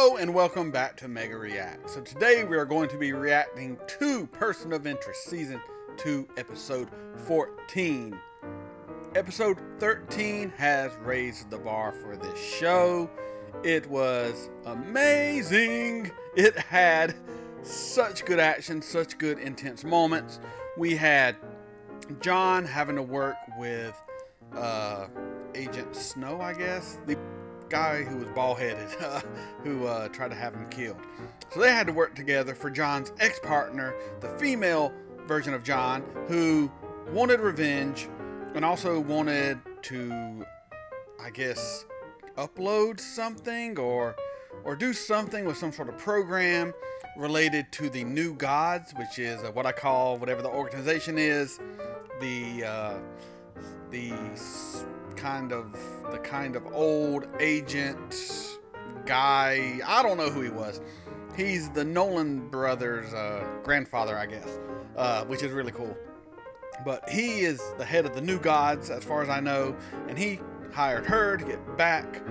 Hello and welcome back to Mega React. So today we are going to be reacting to Person of Interest Season 2 Episode 14. Episode 13 has raised the bar for this show. It was amazing. It had such good action, such good intense moments. We had John having to work with Agent Snow, I guess. The guy who was bald-headed, who tried to have him killed. So they had to work together for John's ex-partner, the female version of John, who wanted revenge and also wanted to, I guess, upload something or do something with some sort of program related to the new gods, which is what I call, whatever the organization is, the kind of old agent guy. I don't know who he was. He's the Nolan brothers' grandfather, I guess, which is really cool. But he is the head of the new gods, as far as I know, and he hired her to get back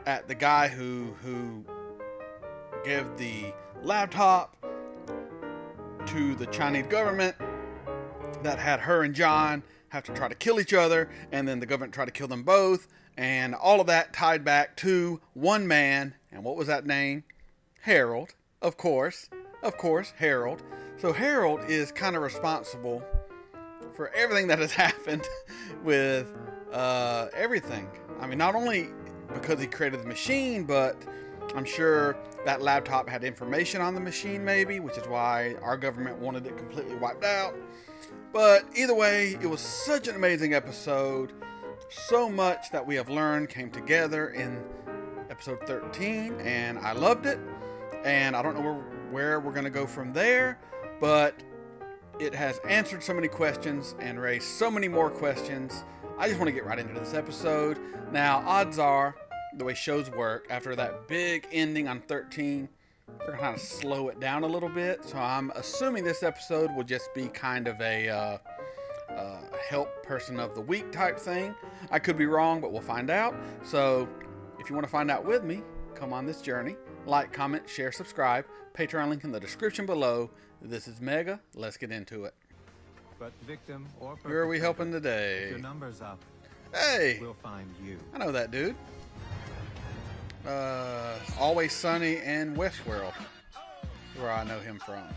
at the guy who gave the laptop to the Chinese government that had her and John have to try to kill each other, and then the government tried to kill them both, and all of that tied back to one man. And what was that name? Harold, of course, Harold. So Harold is kind of responsible for everything that has happened with everything. I mean, not only because he created the machine, but I'm sure that laptop had information on the machine, maybe, which is why our government wanted it completely wiped out. But either way, it was such an amazing episode. So much that we have learned came together in episode 13, and I loved it. And I don't know where we're going to go from there, but it has answered so many questions and raised so many more questions. I just want to get right into this episode. Now, odds are, the way shows work, after that big ending on 13, they're going to kind of slow it down a little bit. So I'm assuming this episode will just be kind of a help person of the week type thing. I could be wrong, but we'll find out. So if you want to find out with me, come on this journey. Like, comment, share, subscribe. Patreon link in the description below. This is Mega. Let's get into it. But victim or who are we helping today? If your number's up, hey, we'll find you. I know that dude. Always Sunny and Westworld, where I know him from.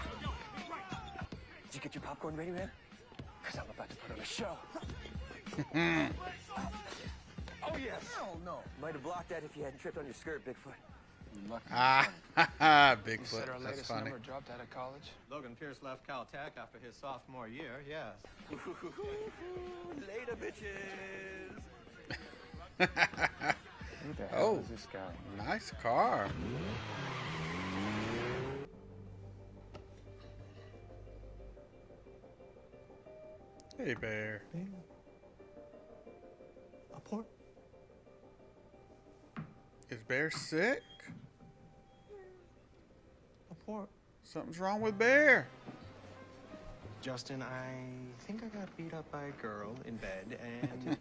Did you get your popcorn ready, man? Because I'm about to put on a show. Oh, yes. Oh, no. Might have blocked that if you hadn't tripped on your skirt, Bigfoot. Bigfoot. That's funny. Number dropped out of college. Logan Pierce left Caltech after his sophomore year, yes. Later, bitches. Who the hell is this guy? Nice car. Hey, Bear. A port? Is Bear sick? A port? Something's wrong with Bear. Justin, I think I got beat up by a girl in bed, and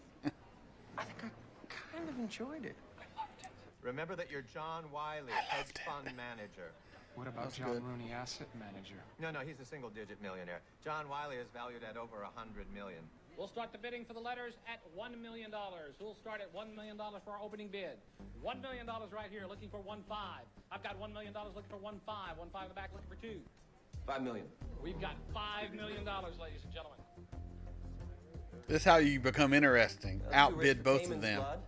I think I kind of enjoyed it. Remember that you're John Wiley, hedge fund manager. What about That's John good. Rooney, asset manager? No, he's a single-digit millionaire. John Wiley is valued at over $100 million. We'll start the bidding for the letters at $1 million. Who'll start at $1 million for our opening bid? $1 million right here, looking for 1.5. I've got $1 million looking for 1.5. 1.5 in the back, looking for 2. $5 million. We've got $5 million, ladies and gentlemen. This is how you become interesting. Outbid both of them. Blood.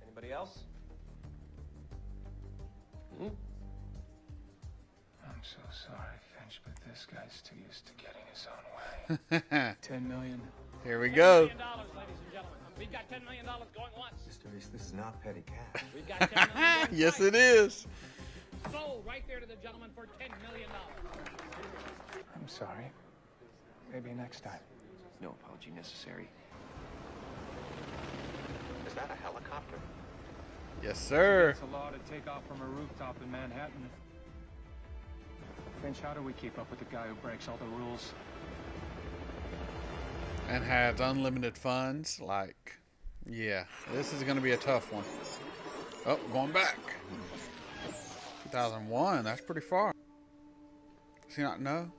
Anybody else? I'm so sorry, Finch, but this guy's too used to getting his own way. 10 million. Here we go. $10 million, ladies and gentlemen. We've got $10 million going once. Mr. Reese, this is not petty cash. We've got $10 million going Yes, twice. it is. Sold right there to the gentleman for $10 million. I'm sorry. Maybe next time. No apology necessary. Is that a helicopter? Yes, sir. It's a law to take off from a rooftop in Manhattan. Finch, how do we keep up with the guy who breaks all the rules? And has unlimited funds. Like, yeah, this is going to be a tough one. Oh, going back. 2001. That's pretty far. Does he not know?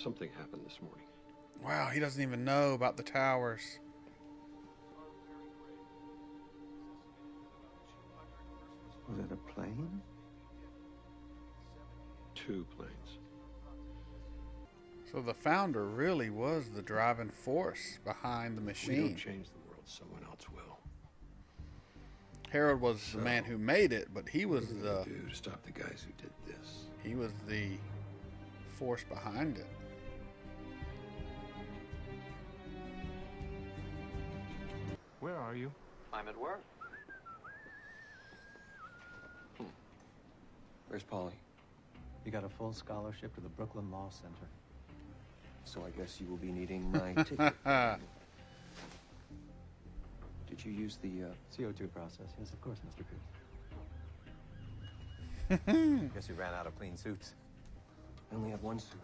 Something happened this morning. Wow, he doesn't even know about the towers. Was it a plane? 2 planes. So the founder really was the driving force behind the We machine. don't change the world, someone else will. Harold was the man who made it, but he was What the do we do to stop the guys who did this? he was the force behind it. Where are you? I'm at work. Where's Polly? You got a full scholarship to the Brooklyn Law Center. So I guess you will be needing my ticket. Did you use the CO2 process. Yes, of course, Mr. Pierce. Guess you ran out of clean suits. I only have one suit.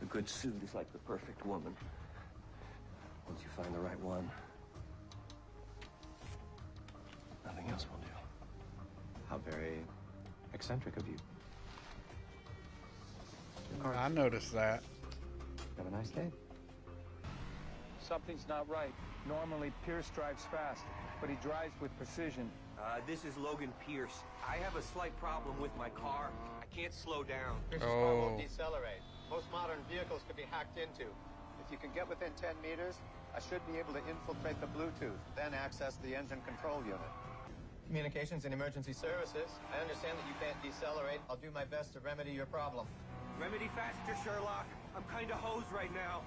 A good suit is like the perfect woman. Once you find the right one, nothing else will do. How very eccentric of you. I noticed that. Have a nice day. Something's not right. Normally, Pierce drives fast, but he drives with precision. This is Logan Pierce. I have a slight problem with my car. I can't slow down. Pierce's car won't decelerate. Most modern vehicles could be hacked into. If you can get within 10 meters, I should be able to infiltrate the Bluetooth, then access the engine control unit. Communications and emergency services. I understand that you can't decelerate. I'll do my best to remedy your problem. Remedy faster, Sherlock. I'm kind of hosed right now.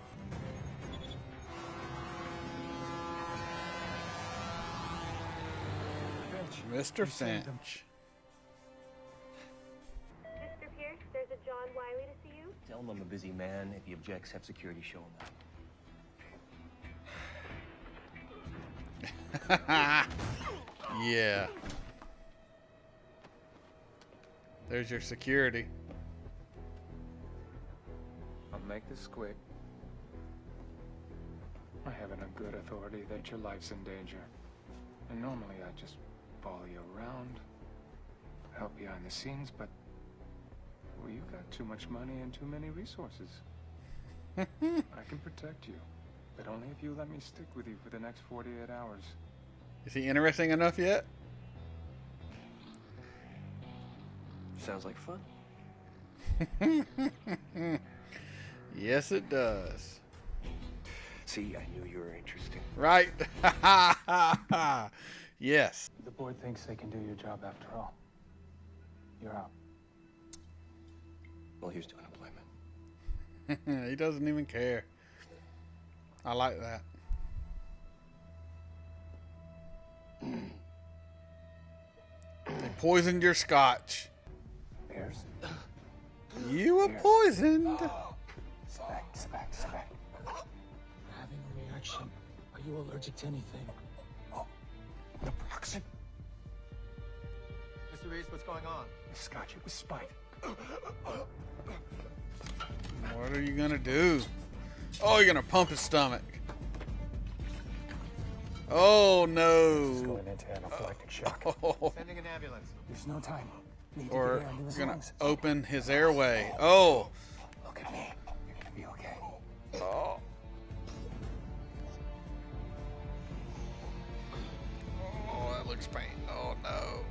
Mr. Finch. Mr. Pierce, there's a John Wiley to see you. Tell him I'm a busy man. If he objects, have security show him that. Yeah. There's your security. I'll make this quick. I have it on good authority that your life's in danger. And normally I just follow you around, help behind the scenes, but well, you've got too much money and too many resources. I can protect you, but only if you let me stick with you for the next 48 hours. Is he interesting enough yet? Sounds like fun. Yes, it does. See, I knew you were interesting. Right? Yes. The board thinks they can do your job after all. You're out. Well, here's to unemployment. He doesn't even care. I like that. They poisoned your scotch. Pierce. You were poisoned. Spec. Having a reaction. Are you allergic to anything? Naproxen. Mr. Reese, what's going on? Scotch, it was spite. What are you gonna do? Oh, you're gonna pump his stomach. Oh no. Going into anaphylactic shock. Oh. Sending an ambulance. There's no time. Need to Or get air into his you're gonna lungs. open his airway. Oh. Look at me. You're gonna be okay. Oh. Oh, that looks pain. Oh no.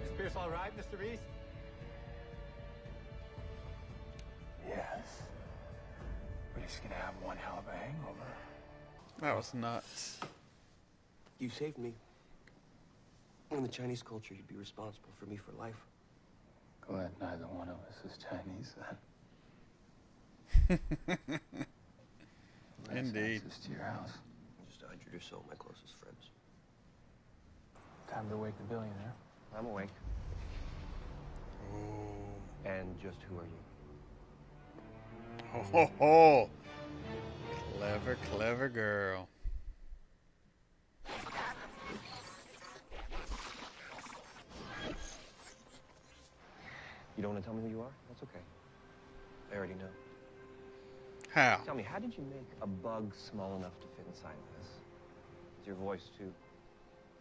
Is Pierce all right, Mr. Reese? Yes. But he's gonna have one hell of a hangover. That was nuts. You saved me. In the Chinese culture, you'd be responsible for me for life. Glad neither one of us is Chinese then. Indeed. Access to your house. Just to introduce some of my closest friends. Time to wake the billionaire. I'm awake. Oh. And just who are you? Ho ho ho. Clever girl. You don't want to tell me who you are? That's okay. I already know. How? Tell me, how did you make a bug small enough to fit inside of this? Is your voice too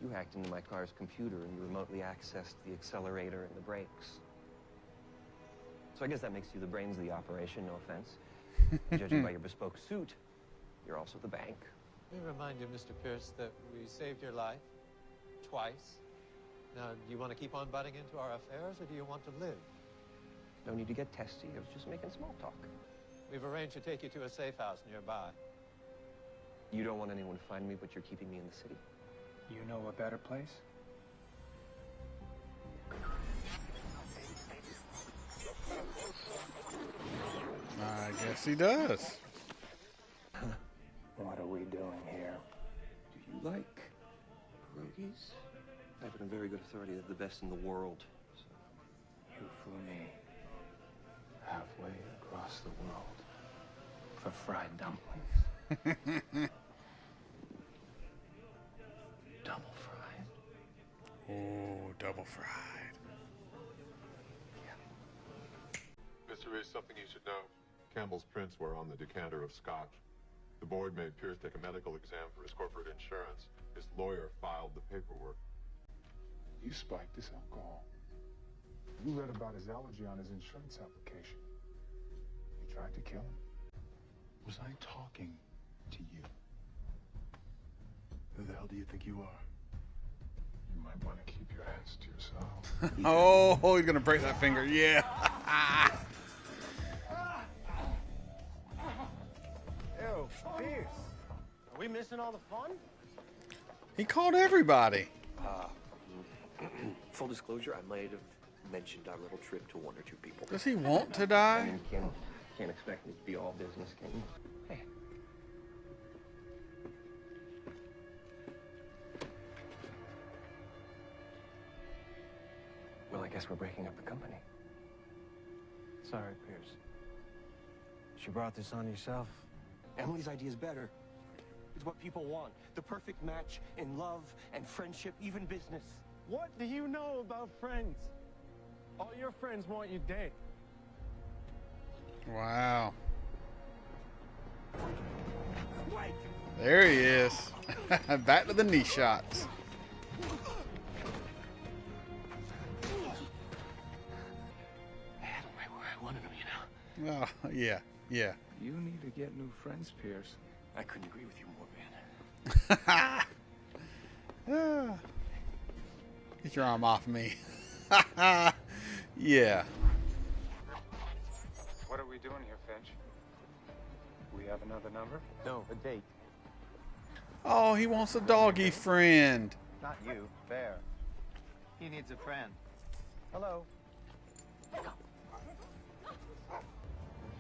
You hacked into my car's computer and you remotely accessed the accelerator and the brakes. So I guess that makes you the brains of the operation, no offense. Judging by your bespoke suit, you're also the bank. Let me remind you, Mr. Pierce, that we saved your life twice. Now, do you want to keep on butting into our affairs, or do you want to live? No need to get testy. I was just making small talk. We've arranged to take you to a safe house nearby. You don't want anyone to find me, but you're keeping me in the city. You know a better place? I guess he does. What are we doing here? Do you like pierogies? I have it on very good authority. They're the best in the world. So. You flew me halfway across the world for fried dumplings. Double fried. Oh, double fried. Mr. Reese, something you should know. Campbell's prints were on the decanter of scotch. The board made Pierce take a medical exam for his corporate insurance. His lawyer filed the paperwork. You spiked his alcohol. You read about his allergy on his insurance application. You tried to kill him. Was I talking to you? Who the hell do you think you are? You might want to keep your hands to yourself. Oh, he's gonna break that finger. Yeah. Ew, Pierce. Are we missing all the fun? He called everybody. Full disclosure, I might have mentioned our little trip to one or two people. Does he want to I die? mean, can't expect it to be all business, can you? Hey. Well, I guess we're breaking up the company. Sorry, Pierce. You brought this on yourself. Emily's idea is better. It's what people want. The perfect match in love and friendship, even business. What do you know about friends? All your friends want you dead. Wow. Wait! There he is. Back to the knee shots. I had him right where I wanted him, you know. Oh, yeah, yeah. You need to get new friends, Pierce. I couldn't agree with you more, man. Ah. Get your arm off me. Yeah. What are we doing here, Finch? We have another number? No, a date. Oh, he wants a doggy friend. Not you, Bear. He needs a friend. Hello.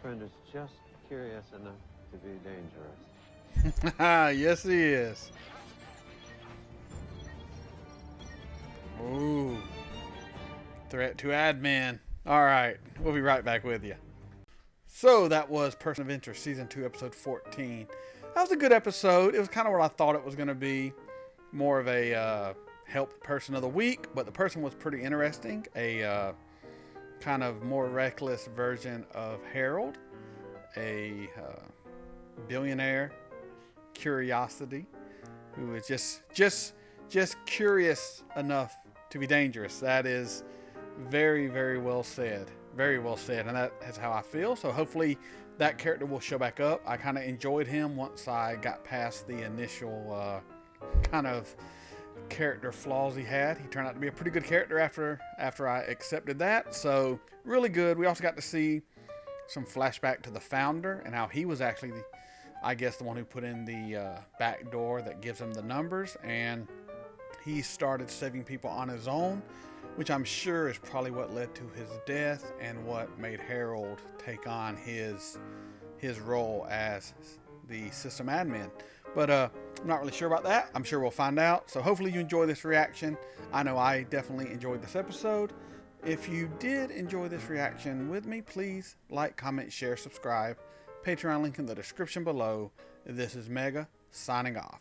Friend is just curious enough to be dangerous. Yes, he is. Ooh. Threat to admin. All right. We'll be right back with you. So that was Person of Interest, Season 2, Episode 14. That was a good episode. It was kind of what I thought it was going to be. More of a help person of the week, but the person was pretty interesting. A kind of more reckless version of Harold. A billionaire curiosity who is just curious enough to be dangerous. That is very, very well said. Very well said, and that is how I feel. So hopefully that character will show back up. I kind of enjoyed him once I got past the initial kind of character flaws he had. He turned out to be a pretty good character after I accepted that. So really good. We also got to see some flashback to the founder and how he was actually I guess the one who put in the back door that gives him the numbers, and he started saving people on his own, which I'm sure is probably what led to his death and what made Harold take on his role as the system admin. But I'm not really sure about that. I'm sure we'll find out. So hopefully you enjoy this reaction. I know I definitely enjoyed this episode. If you did enjoy this reaction with me, please like, comment, share, subscribe. Patreon link in the description below. This is Mega signing off.